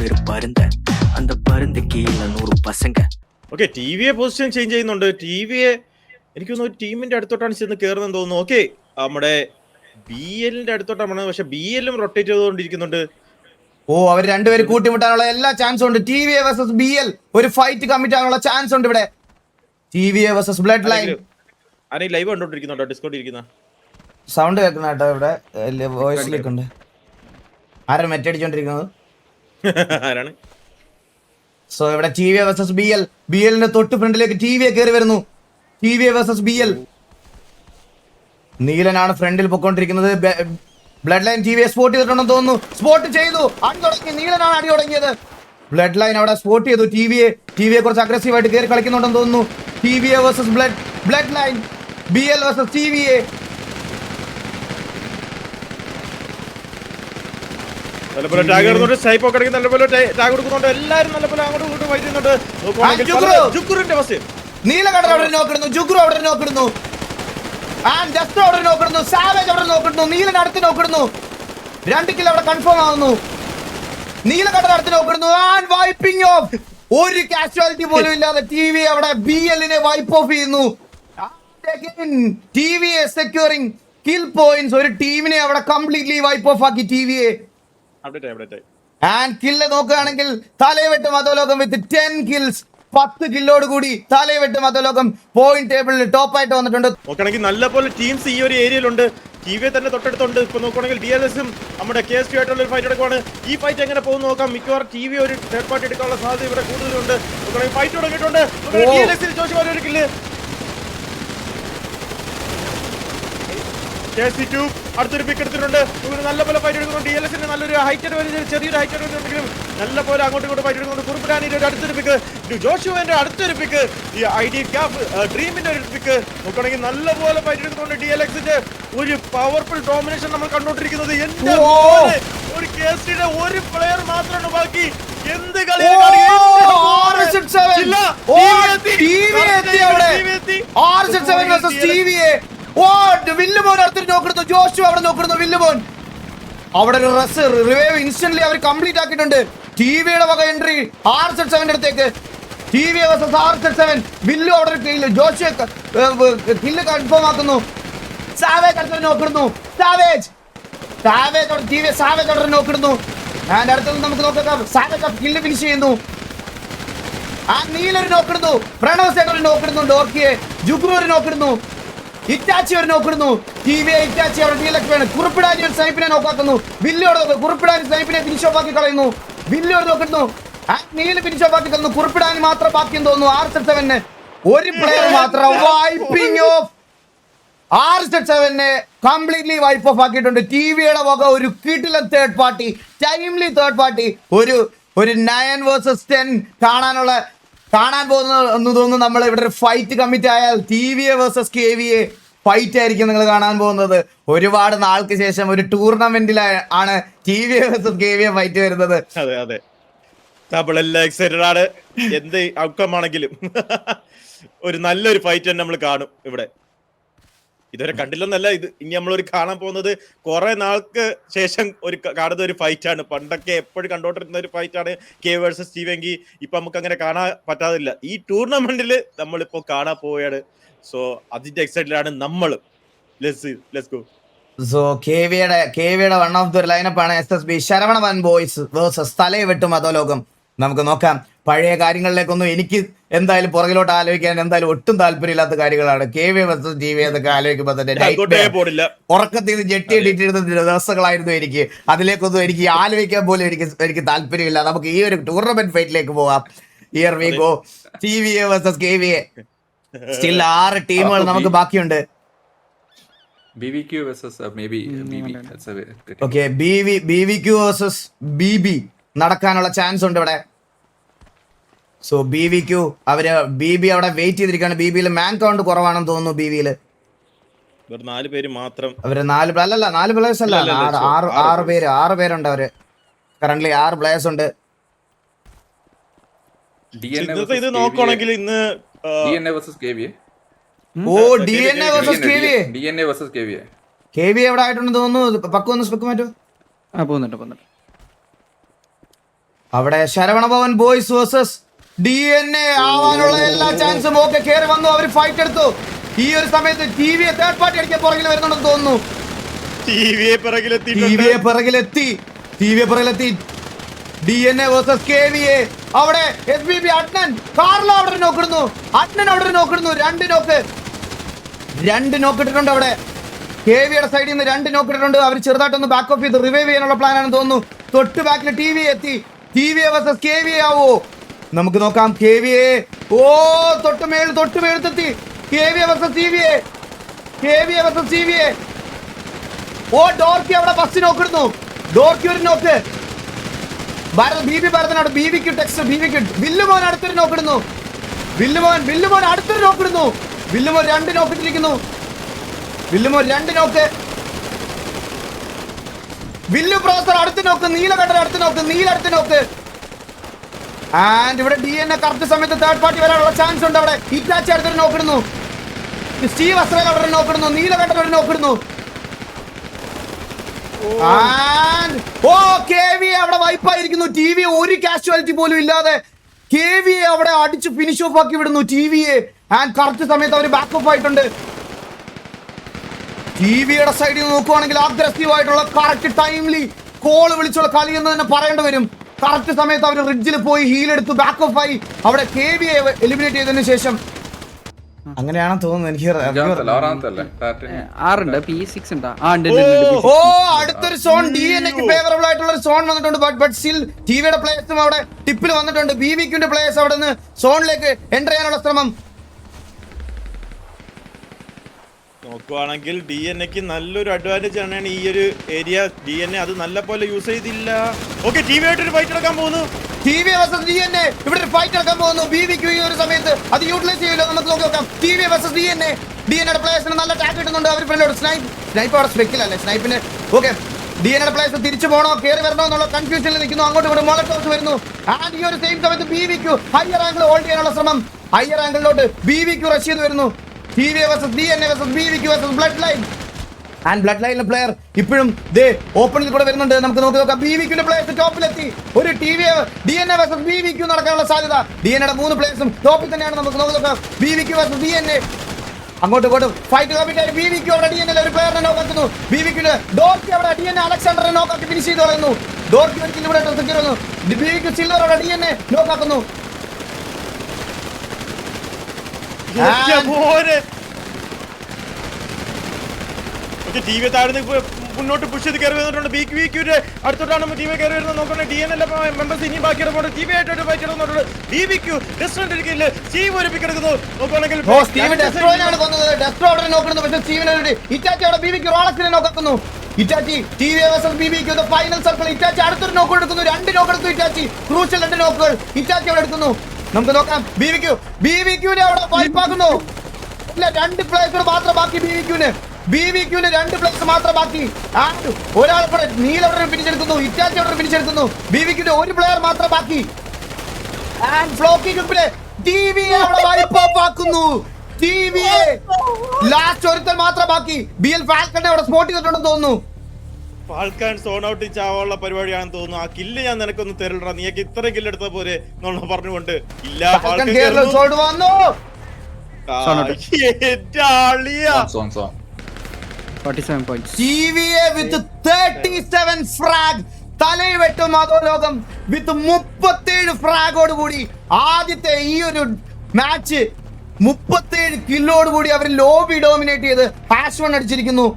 பேரு பருந்த அந்த பருந்து கீழ 100 பசங்க. ഓക്കെ ടി വിയെ പൊസിഷൻ ചേഞ്ച് ചെയ്യുന്നുണ്ട്. ടി വിയെ എനിക്ക് തോന്നുന്നു ടീമിന്റെ അടുത്തോട്ടാണ് ചെന്ന് കയറുന്നതെന്ന് തോന്നുന്നു. ഓക്കെ നമ്മുടെ ബി എല്ലിന്റെ അടുത്തോട്ടാണ്, പക്ഷെ ബി എല്ലും റൊട്ടേറ്റ് ചെയ്തുകൊണ്ടിരിക്കുന്നുണ്ട്. ഓ അവർ രണ്ടുപേരും കൂട്ടിമുട്ടാനുള്ള എല്ലാ ചാൻസും ഉണ്ട്. T V A versus B L ഒരു ഫൈറ്റ് കമ്മിറ്റ് ആകാനുള്ള ചാൻസ് ഉണ്ട് ഇവിടെ. T V A versus blood line. ആരെയും ലൈവ് കണ്ടോണ്ടിരിക്കുന്നുണ്ടോ? ഡിസ്കോഡ് ഇരിക്കുന്ന സൗണ്ട് കേൾക്കുന്ന കേട്ടോ ഇവിടെ വോയിസിലേക്ക് ഉണ്ട്. ആരാണ് മെറ്റടിച്ചോണ്ടിരിക്കുന്നത്? ആരാണ്? സോ ഇവിടെ T V A versus B L. B എല്ലിന്റെ തൊട്ട് ഫ്രണ്ടിലേക്ക് ടി വി എ കയറി വരുന്നു. T V A versus B L. നീലനാണ് ഫ്രണ്ടിൽ പൊക്കോണ്ടിരിക്കുന്നത്. Blood line T V A spot ചെയ്തിട്ടുണ്ടെന്ന് തോന്നുന്നു. സ്പോട്ട് ചെയ്തു, അടി തുടങ്ങി. നീലനാണ് അടി തുടങ്ങിയത്. ബ്ലഡ് ലൈൻ അവിടെ സ്പോട്ട് ചെയ്തു. ടി വി എ കുറച്ച് അഗ്രസീവായിട്ട് കയറി കളിക്കുന്നുണ്ടെന്ന് തോന്നുന്നു. T V A versus blood line. B L versus T V A. നല്ലപോലെ ടാഗ് ഇടുന്നുണ്ട്. സ്നൈപ്പ് ഒക്കെ അടിക്കും. നല്ലപോലെ ടാഗ് കൊടുക്കുന്നുണ്ട്. എല്ലാവരും നല്ലപോലെ അങ്ങോട്ടും ഇങ്ങോട്ടും ഫൈറ്റ് ചെയ്യുന്നുണ്ട്. ജുക്കുറിന്റെ അവസ്ഥ. നീലകടർ അവിടെ നോക്കിടുന്നു. ജുഗ്രു അവിടെ നോക്കിടുന്നു. അവിടെ നോക്കിടുന്നു. സാവേജ് അവിടെ നോക്കിടുന്നു. നീലൻ അടുത്ത് നോക്കിടുന്നു. 2 കിലോ അവിടെ കൺഫേം ആവുന്നു. നീലകടർ അടുത്ത് നോക്കിടുന്നു. And wiping off. ഒരു കാഷ്വാലിറ്റി പോലും ഇല്ലാതെ ടി വി അവിടെ ബി എല്ലിനെ വൈപ്പ് ഓഫ് ചെയ്യുന്നു. T V A securing kill points. ഒരു ടീമിനെ അവിടെ കംപ്ലീറ്റ്ലി വൈപ്പ് ഓഫ് ആക്കി T V A. And kill നോക്കുകയാണെങ്കിൽ തലയെവെട്ട് മതോലോകം വിത്ത് 10 കിൽസ്. 10 കില്ലോട് കൂടി തലയെവെട്ട് മതോലോകം പോയിന്റ് ടേബിളിൽ ടോപ്പായിട്ട് വന്നിട്ടുണ്ട്. നോക്കുകയാണെങ്കിൽ നല്ലപോലെ ടീംസ് ഈ ഒരു ഏരിയയിലുണ്ട്. ടി വി തന്നെ തൊട്ടടുത്തുണ്ട്. ഇപ്പൊ നോക്കുകയാണെങ്കിൽ ഡി എൽ എസും നമ്മുടെ കെ എസ് ടി ആയിട്ടുള്ള ഒരു ഫൈറ്റ് എടുക്കുവാണ്. ഈ ഫൈറ്റ് എങ്ങനെ പോകുന്നു നോക്കാം. മിക്കവാറും ടി വി ഒരു തേർഡ് പാർട്ടി എടുക്കാനുള്ള സാധ്യത ഇവിടെ കൂടുതലുണ്ട്. നോക്കുകയാണെങ്കിൽ ഫൈറ്റ് തുടങ്ങിയിട്ടുണ്ട്. ഡി എൽ എസിൽ ജോഷി ഒരു കില്ല്. KC2 അടുത്തൊരു പിക്ക് എടുത്തിട്ടുണ്ട്. നല്ലപോലെ ഫൈറ്റ് എടുക്കുന്നുണ്ട്. ഡി എൽ എസിന്റെ നല്ലൊരു ഹൈറ്റ് ചെറിയൊരു ഹൈറ്റ് എടുക്കുന്നുണ്ടെങ്കിലും നല്ലപോലെ അങ്ങോട്ടും ഇങ്ങോട്ട് ഫൈറ്റ് എടുക്കുന്നുണ്ട്. കുറുപ്പിടാനിന്റെ ഒരു അടുത്തൊരു പിക്ക്, ജോഷുവിന്റെ അടുത്തൊരു പിക്ക്, ഈ ഐഡി ക്യാഫ് ഡ്രീമിന്റെ ഒരു പിക്ക്. നോക്കുകയാണെങ്കിൽ നല്ലപോലെ ഫൈറ്റ് എടുക്കുന്നുണ്ട്. ഡി എൽ എക്സിന്റെ ഒരു പവർഫുൾ ഡോമിനേഷൻ നമ്മൾ കണ്ടോണ്ടിരിക്കുന്നത്. എന്റെ ഒരു KC-യുടെ ഒരു പ്ലെയർ മാത്രമാണ് ബാക്കി. എന്ത് കളിയാണ്. വില്ലുമോൻ അടുത്ത് നോക്കുന്നു. ജോഷു അവിടെ നോക്കുന്നു. വില്ലുമോൻ അവിടെ ഒരു റിവൈവ് ഇൻസ്റ്റന്റ്ലി അവർ കംപ്ലീറ്റ് ആക്കിയിട്ടുണ്ട്. ടിവിയുടെ വക എൻട്രി R7 അടുത്തേക്ക്. T V versus R7. വില്ലു അവിടെ ജോഷു കില്ല് കൺഫേം ആക്കുന്നു. സാവേജ് അടുത്ത് നോക്കുന്നു. സാവേജ് അവിടെ നോക്കിടുന്നു. ആൻഡ് അടുത്തത് നമുക്ക് നോക്കാം. സാവേജ് കില്ല് ഫിനിഷ് ചെയ്യുന്നു. ആ നീലൊരു നോക്കിടുന്നു. പ്രണവ് സേട്ടർ നോക്കിടുന്നു. ഡോർക്കിയെ ജുഗ്രു ഒരു നോക്കിടുന്നു. ഇറ്റാച്ചി ഒരു നോക്കിടുന്നു. ടി വി ഇറ്റാച്ചി അവിടെ നീലക്കാണ്. കുറുപ്പിടാനി ഒരു സ്നൈപ്പിനെ നോക്കാക്കുന്നു. വില്ലോട് നോക്കുന്നു. കുറുപ്പിടാനി സ്നൈപ്പിനെ ഫിനിഷ് ഓഫ് ആക്കി കളയുന്നു. വില്ലോട് നോക്കുന്നു. നീല് ഫിനിഷ് ഓഫ് ആക്കി കളയുന്നു. കുറുപ്പിടാനി മാത്രം ബാക്കിയെന്ന് തോന്നുന്നു. R7 ഒരു പ്ലെയർ മാത്രം wiping of. R7 completely wipe of ആക്കിയിട്ടുണ്ട്. ടി വിയുടെ വക ഒരു കിടിലൻ third party, timely third party, ഒരു 9 vs 10 കാണാൻ പോകുന്ന എന്ന് തോന്നുന്നു. നമ്മൾ ഇവിടെ ഒരു ഫൈറ്റ് കമ്മിറ്റ് ആയാൽ T V A versus K V A fight ആയിരിക്കും നിങ്ങൾ കാണാൻ പോകുന്നത്. ഒരുപാട് നാൾക്ക് ശേഷം ഒരു ടൂർണമെന്റിലാണ് T V A versus K V A fight വരുന്നത്. അതെ അതെ, നമ്മളെല്ലാം എക്സൈറ്റഡ് ആണ്. എന്ത് ഔട്ട്കം ആണെങ്കിലും ഒരു നല്ലൊരു ഫൈറ്റ് തന്നെ നമ്മൾ കാണും ഇവിടെ. ഇതുവരെ കണ്ടില്ലെന്നല്ല, ഇത് ഇനി നമ്മളൊരു കാണാൻ പോകുന്നത് കുറെ നാൾക്ക് ശേഷം കാണുന്ന ഒരു ഫൈറ്റ് ആണ്. പണ്ടൊക്കെ എപ്പോഴും കണ്ടോണ്ടിരുന്ന ഒരു ഫൈറ്റ് ആണ് കെ വേഴ്സസ് ടി വി. എങ്കിൽ ഇപ്പൊ നമുക്ക് അങ്ങനെ കാണാൻ പറ്റാതില്ല. ഈ ടൂർണമെന്റിൽ നമ്മളിപ്പോ കാണാൻ പോവുകയാണ്. സോ അതിന്റെ എക്സൈറ്റഡ് ആണ് നമ്മൾ. Let's go. സോ കെ വിയുടെ വൺ ഓഫ് ദ ലൈനപ്പ് ആണ് SSB ശരവണവൻ ബോയ്സ് വേഴ്സസ് തലയെവെട്ടും അധോലോകം. നമുക്ക് നോക്കാം. പഴയ കാര്യങ്ങളിലേക്കൊന്നും എനിക്ക് എന്തായാലും പുറകിലോട്ട് ആലോചിക്കാൻ എന്തായാലും ഒട്ടും താല്പര്യമില്ലാത്ത കാര്യങ്ങളാണ്. K V versus T V എന്നൊക്കെ ആലോചിക്കുമ്പോൾ തന്നെ ഉറക്കത്തിൽ നിന്ന് ജെട്ടിയിട്ടിരുന്ന ദിവസങ്ങളായിരുന്നു എനിക്ക്. അതിലേക്കൊന്നും എനിക്ക് ആലോചിക്കാൻ പോലും എനിക്ക് താല്പര്യമില്ല. നമുക്ക് ഈ ഒരു ടൂർണമെന്റ് ഫൈറ്റിലേക്ക് പോകാം. Here we go. T V A versus K V A. Still 6 ടീമുകൾ നമുക്ക് ബാക്കിയുണ്ട്. BBQ versus maybe BB. That's a okay, BBQ versus BB നടക്കാനുള്ള ചാൻസ് ഉണ്ട് ഇവിടെ. സോ BBQ BB അവിടെ വെയിറ്റ് ചെയ്തിരിക്കുകയാണ്. BBയിൽ മാൻ കൗണ്ട് കുറവാണെന്ന് തോന്നുന്നു. BBയിൽ 4 പേര് മാത്രം. അവര് 4 പ്ലേയേഴ്സ് അല്ല, 6 പേരുണ്ട്. അവര് കറന്റ് 6 പ്ലേയേഴ്സ് ഉണ്ട്. ഇത് നോക്കുകയാണെങ്കിൽ ഇന്ന് DNA versus KVA. ഓ DNA versus KVA. DNA versus KVA. KVA എവിടെ ആയിട്ടുണ്ടെന്ന് തോന്നുന്നു. പക്ക ഒന്ന് സ്പെക്ക് മാറ്റോ. പോകുന്നുണ്ട്. അവിടെ ശരവണഭവൻ ബോയ്സ് വേഴ്സസ് DNA ആവാനുള്ള എല്ലാ ചാൻസും ഒക്കെ കയറി വന്നു. അവർ ഫൈറ്റ് എടുത്തു. ഈ ഒരു സമയത്ത് ടിവിയെ തേർഡ് പാർട്ടി അടിക്കാൻ പുറകിൽ വരുന്നുണ്ടെന്ന് തോന്നുന്നു. ടിവിയെ പിറകിലെത്തി DNA വേഴ്സസ് KVA. അവിടെ SBB അഡ്നൻ കാർലോ അവിടെ നോക്കിടുന്നു. രണ്ട് നോക്ക് ഇട്ടിട്ടുണ്ട്. അവിടെ KVയുടെ സൈഡിൽ നിന്ന് 2 നോക്ക് ഇട്ടിട്ടുണ്ട്. അവർ ചെറുതായിട്ടൊന്ന് ബാക്ക് ഓഫ് ചെയ്ത് റിവൈവ് ചെയ്യാനുള്ള പ്ലാൻ ആണെന്ന് തോന്നുന്നു. തൊട്ട് ബാക്കിൽ ടിവി എത്തി. ടിവിയെ വേഴ്സസ് KVA ആവോ? നമുക്ക് നോക്കാം. KVA തൊട്ട് മേളത്തെത്തി. KVA versus TVA. ഡോർക്കി അവിടെ ഫസ്റ്റ് നോക്കിടുന്നു. ഡോർക്കി ഒരു നോക്ക്. ഭരതനാണ്. BBQ text. വില്ലുമോൻ അടുത്തൊരു നോക്കിടുന്നു. വില്ലുമോൻ അടുത്തൊരു നോക്കിടുന്നു. വില്ലുമോൻ 2 നോക്ക് ഇട്ടിരിക്കുന്നു. വില്ലു പ്രോസർ അടുത്ത് നോക്ക്. നീലകണ്ഠൻ അടുത്ത് നോക്ക്. ആൻഡ് ഇവിടെ DNA കറക്റ്റ് സമയത്ത് തേർഡ് പാർട്ടി വരാനുള്ള ചാൻസ് ഉണ്ട്. അവിടെ ഇറ്റാച്ചി അടുത്തൊരു നോക്കിടുന്നു. സ്റ്റീവ് അസ്രേൽ അവിടെ നോക്കിടുന്നു. നീലകണ്ഠൻ ഒരു നോക്കിടുന്നു. KVA അവിടെ വൈപ്പായിരിക്കുന്നു. TVA ഒരു കാഷ്വാലിറ്റി പോലും ഇല്ലാതെ KVA അവിടെ അടിച്ച് ഫിനിഷ് ഓഫ് ആക്കി വിടുന്നു TVA. ആൻഡ് കറക്റ്റ് സമയത്ത് അവർ ബാക്കപ്പ് ആയിട്ടുണ്ട്. TVയുടെ സൈഡിൽ നോക്കുവാണെങ്കിൽ അഗ്രസീവ് ആയിട്ടുള്ള കറക്റ്റ് ടൈംലി കോള് വിളിച്ചുള്ള കളി എന്ന് തന്നെ പറയേണ്ടി വരും. കറക്റ്റ് സമയത്ത് അവർ റിഡ്ജിൽ പോയി ഹീൽ എടുത്ത് ബാക്കപ്പ് ആയി അവിടെ KVA എലിമിനേറ്റ് ചെയ്തതിനു ശേഷം. അങ്ങനെയാണെന്ന് തോന്നുന്നു. എനിക്ക് അടുത്തൊരു സോൺ DNAക്ക് ഫേവറബിൾ ആയിട്ടുള്ള ഒരു സോൺ വന്നിട്ടുണ്ട്. ബട്ട് സ്റ്റിൽ TVയുടെ പ്ലേയേഴ്സും അവിടെ ടിപ്പിൽ വന്നിട്ടുണ്ട്. BBQന്റെ പ്ലേയേഴ്സ് അവിടെ നിന്ന് സോണിലേക്ക് എൻ്റർ ചെയ്യാനുള്ള ശ്രമം നോക്കുവാണെങ്കിൽ DNA നല്ലൊരു അഡ്വാൻറ്റേജ് ആണ് ഈ ഒരു ഏരിയ. DNA അത് നല്ല പോലെ യൂസ് ചെയ്തില്ല. ഓക്കെ, TV ആയിട്ട് ഒരു ഫൈറ്റ് എടുക്കാൻ പോകുന്നു. TVA വേഴ്സസ് DNA ഇവിടെ ഒരു ഫൈറ്റ് എടുക്കാൻ പോകുന്നു. BBQ ഈ ഒരു സമയത്ത് അത് യൂട്ടിലൈസ് ചെയ്യില്ല. നമുക്ക് നോക്കാം. TVA വേഴ്സസ് DNAയുടെ പ്ലേയേഴ്സിന് നല്ല ടാക്ക് കിട്ടുന്നുണ്ട്. അവർ ഫ്രണ്ടിലോട്ട് സ്നൈപ്പ് അവിടെ സ്പെക്കിലല്ലേ സ്നൈപ്പിന്. ഓക്കെ, DNAയുടെ പ്ലേയേഴ്സ് തിരിച്ചു പോകണോ കയറി വരണോ എന്നുള്ള കൺഫ്യൂഷനിൽ നിൽക്കുന്നു. അങ്ങോട്ട് ഇവിടെ മോളറ്റോസ് വരുന്നു. ആൻഡ് ഈ ഒരു സെയിം സമയത്ത് BBQ ഹയർ ആംഗിൾ ഹോൾഡ് ചെയ്യാനുള്ള ശ്രമം. ഹയർ ആംഗിളിലോട്ട് BBQ റഷ് ചെയ്ത് വരുന്നു. TVA versus DNA versus BBQ versus blood line. And blood ലൈനിലെ പ്ലെയർ ഇപ്പോഴും ഓപ്പണിൽ കൂടെ വരുന്നുണ്ട്. നമുക്ക് നോക്കാം. BBQന്റെ പ്ലേയേഴ്സ് ടോപ്പിലെത്തി. ഒരു DNA വേഴ്സസ് BBQ നടക്കാനുള്ള സാധ്യത. DNAയുടെ 3 പ്ലേയേഴ്സും ടോപ്പിൽ തന്നെയാണ്. നമുക്ക് നോക്കാം. BBQ വേഴ്സസ് DNA അങ്ങോട്ടും ഫൈറ്റ് കമ്മിറ്റായി. BBQ അവിടെ DNA ഒരു പ്ലെയറിനെ നോക്കാക്കുന്നു. BBQന്റെ ഡോർക്കി അവിടെ DNA അലക്സാണ്ടറിനെ നോക്കാക്കി ഫിനിഷ് ചെയ്ത് പറയുന്നു. ഡോർക്കി ഒരിക്കലും ഇവിടെ സെക്യൂർ ചെയ്യുന്നു. BBQ സിൽവർ അവിടെ DNA നോക്കാക്കുന്നു. TV താഴ്ന്ന് മുന്നോട്ട് പുഷ് ചെയ്ത് കയറി വന്നിട്ടുണ്ട്. BBQന്റെ അടുത്തോട്ടാണ് TV കയറി വരുന്നത്. നോക്കണേ DNA മെമ്പേഴ്സ് ഇനി ബാക്കി ഇടപെടും. TV ആയിട്ട് ഫൈറ്റ് എടുക്കുന്നുണ്ട്. BBQ ഡിസ്റ്റന്റ് ഇരിക്കില്ല. സ്റ്റീവ് ഒരു പിക്ക് എടുക്കുന്നു. നോക്കുകയാണെങ്കിൽ ഇറ്റാച്ചി അവിടെ BBQ റോളക്സിനെ നോക്കുന്നു. Itachi TVA versus BBQ final circle. Itachi അടുത്തൊരു നോക്ക് എടുക്കുന്നു. 2 നോക്ക് എടുത്തു ഇറ്റാച്ചി. ക്രൂഷ്യൽ 2 നോക്കുകൾ ഇറ്റാച്ചി അവിടെ എടുക്കുന്നു. നമുക്ക് നോക്കാം. BBQനെ അവിടെ വൈപ്പാക്കുന്നു. ഇല്ല, 2 പ്ലേയേഴ്സ് മാത്രം ബാക്കി. BBQന് 2 പ്ലേയേഴ്സ് മാത്രം ബാക്കി. ഒരാൾ കൂടെ നീല അവിടെ പിടിച്ചെടുക്കുന്നു. ഇറ്റാച്ചി അവിടെ പിടിച്ചെടുക്കുന്നു. BBQന്റെ 1 പ്ലെയർ മാത്രം ബാക്കി. TVA അവിടെ വൈപ്പ് ഓഫ് ആക്കുന്നു. TVA ലാസ്റ്റ് ഒരുത്തൻ മാത്രം ബാക്കി. BL ഫാൽക്കനെ അവിടെ സ്പോട്ട് ചെയ്തിട്ടുണ്ടെന്ന് തോന്നുന്നു. ഫാൽക്കൺ സോൺ ഔട്ട് ചാവാനുള്ള പരിപാടിയാണെന്ന് തോന്നുന്നു. ആ കില്ല് ഞാൻ നിനക്കൊന്ന് തരണ്ടാ, നീക്ക് ഇത്ര കില്ല് എടുത്ത പോലെ പറഞ്ഞുകൊണ്ട് ഇല്ല. ഫാൽക്കൺ വന്നു. TVA with 37 frag. തലയിവെട്ടും അധോലോകം വിത്ത് 37 ഫ്രാഗോട് കൂടി ആദ്യത്തെ ഈ ഒരു മാച്ച് 37 കില്ലോട് കൂടി അവർ ലോബി ഡോമിനേറ്റ് ചെയ്ത് #1 അടിച്ചിരിക്കുന്നു.